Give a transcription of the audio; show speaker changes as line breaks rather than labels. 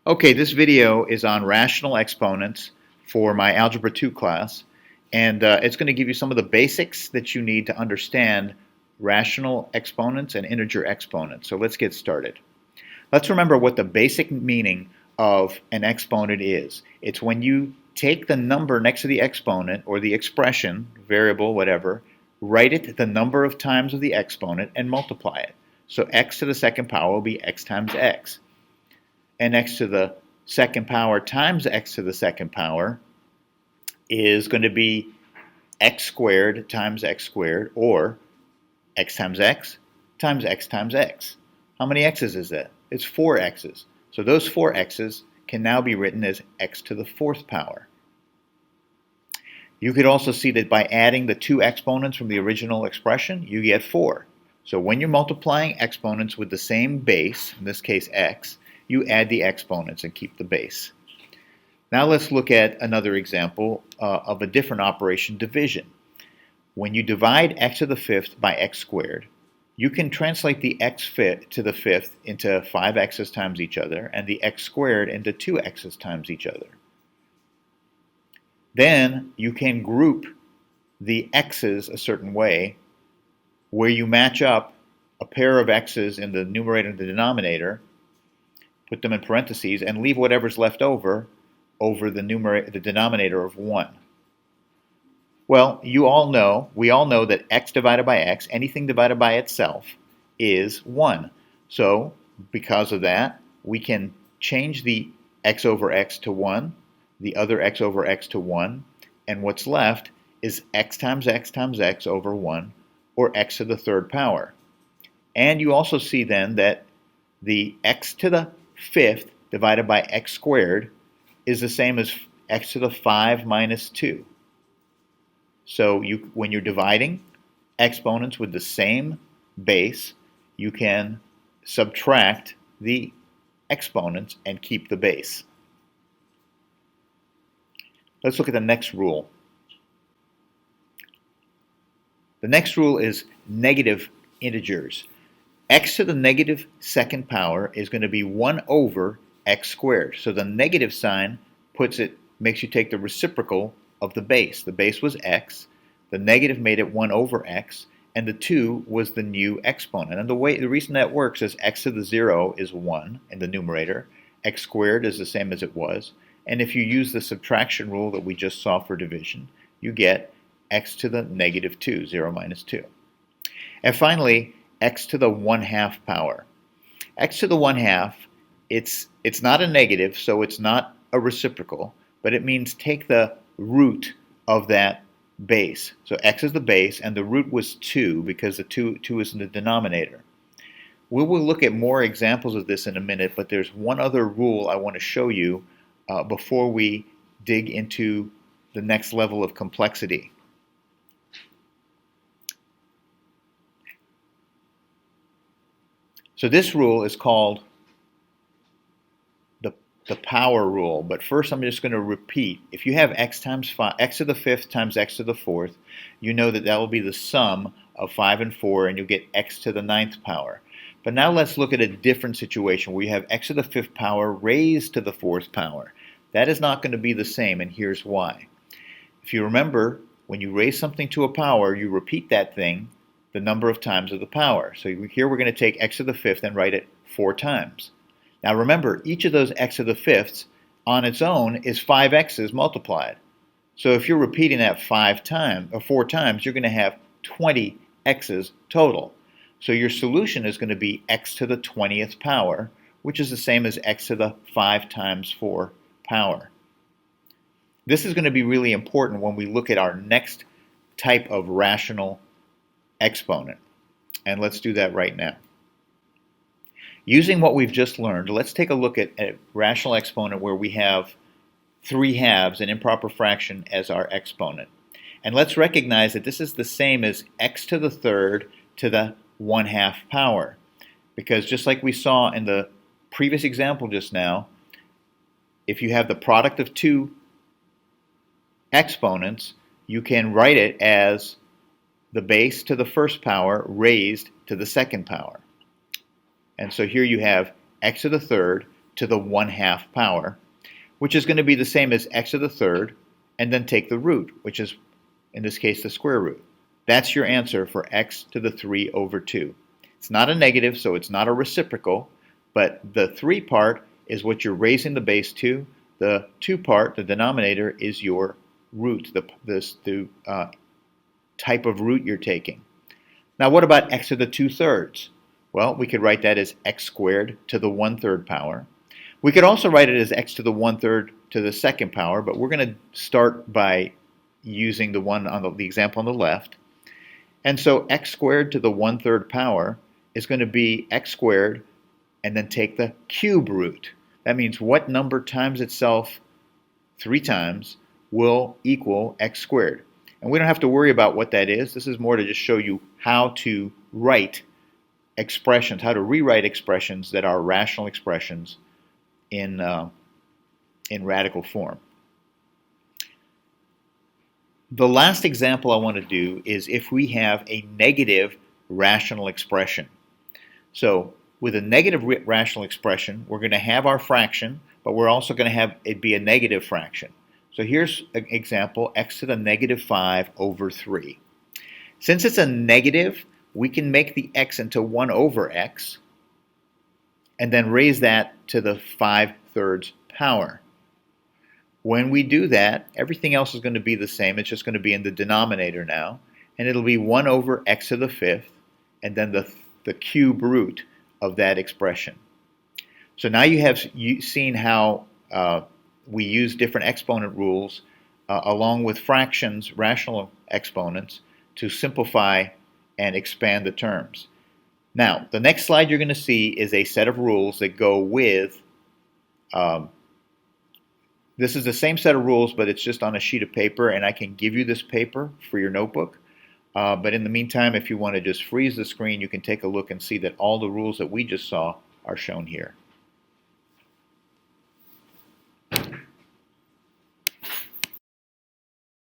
Okay, this video is on rational exponents for my Algebra 2 class, and it's going to give you some of the basics that you need to understand rational exponents and integer exponents. So let's get started. Let's remember what the basic meaning of an exponent is. It's when you take the number next to the exponent or the expression, variable, whatever, write it the number of times of the exponent and multiply it. So x to the second power will be x times x. And x to the second power times x to the second power is going to be x squared times x squared, or x times x times x times x. How many x's is that? It's 4 x's. So those 4 x's can now be written as x to the fourth power. You could also see that by adding the two exponents from the original expression, you get 4. So when you're multiplying exponents with the same base, in this case x, you add the exponents and keep the base. Now let's look at another example of a different operation, division. When you divide x to the fifth by x squared, you can translate the x to the fifth into 5 x's times each other and the x squared into 2 x's times each other. Then you can group the x's a certain way where you match up a pair of x's in the numerator and the denominator, put them in parentheses, and leave whatever's left over the denominator of 1. Well, we all know that x divided by x, anything divided by itself, is 1. So, because of that, we can change the x over x to 1, the other x over x to 1, and what's left is x times x times x over 1, or x to the third power. And you also see then that the x to the fifth divided by x squared is the same as x to the 5 minus 2. So when you're dividing exponents with the same base, you can subtract the exponents and keep the base. Let's look at the next rule. The next rule is negative integers. X to the negative second power is going to be 1 over x squared. So the negative sign makes you take the reciprocal of the base. The base was x, the negative made it 1 over x, and the 2 was the new exponent. And the reason that works is x to the 0 is 1 in the numerator, x squared is the same as it was, and if you use the subtraction rule that we just saw for division, you get x to the negative 2, 0 minus 2. And finally, x to the 1/2 power. X to the 1/2, it's not a negative, so it's not a reciprocal, but it means take the root of that base. So x is the base, and the root was 2 because the 2 is in the denominator. We will look at more examples of this in a minute, but there's one other rule I want to show you before we dig into the next level of complexity. So this rule is called the power rule, but first I'm just going to repeat. If you have x times 5, x to the fifth times x to the fourth, you know that will be the sum of 5 and 4, and you'll get x to the 9th power. But now let's look at a different situation where you have x to the 5th power raised to the 4th power. That is not going to be the same, and here's why. If you remember, when you raise something to a power, you repeat that thing the number of times of the power. So here we're going to take x to the 5th and write it 4 times. Now remember, each of those x to the 5ths on its own is 5 x's multiplied. So if you're repeating that 4 times, you're going to have 20 x's total. So your solution is going to be x to the 20th power, which is the same as x to the 5 times 4 power. This is going to be really important when we look at our next type of rational exponent. And let's do that right now. Using what we've just learned, let's take a look at a rational exponent where we have 3 halves, an improper fraction, as our exponent. And let's recognize that this is the same as x to the third to the 1/2 power. Because just like we saw in the previous example just now, if you have the product of two exponents, you can write it as the base to the first power raised to the second power. And so here you have x to the third to the 1/2 power, which is going to be the same as x to the third, and then take the root, which is, in this case, the square root. That's your answer for x to the 3/2. It's not a negative, so it's not a reciprocal, but the 3 part is what you're raising the base to. The 2 part, the denominator, is your root, the type of root you're taking. Now what about x to the 2/3? Well, we could write that as x squared to the 1/3 power. We could also write it as x to the 1/3 to the 2nd power, but we're going to start by using the one on the example on the left. And so x squared to the 1/3 power is going to be x squared and then take the cube root. That means what number times itself 3 times will equal x squared. And we don't have to worry about what that is. This is more to just show you how to write expressions, how to rewrite expressions that are rational expressions in radical form. The last example I want to do is if we have a negative rational expression. So with a negative rational expression, we're going to have our fraction, but we're also going to have it be a negative fraction. So here's an example, x to the -5/3. Since it's a negative, we can make the x into 1/x and then raise that to the 5/3 power. When we do that, everything else is going to be the same. It's just going to be in the denominator now, and it'll be 1/x to the 5th and then the cube root of that expression. So now you have seen how we use different exponent rules along with fractions, rational exponents, to simplify and expand the terms. Now, the next slide you're going to see is a set of rules that go with, this is the same set of rules, but it's just on a sheet of paper, and I can give you this paper for your notebook. But in the meantime, if you want to just freeze the screen, you can take a look and see that all the rules that we just saw are shown here.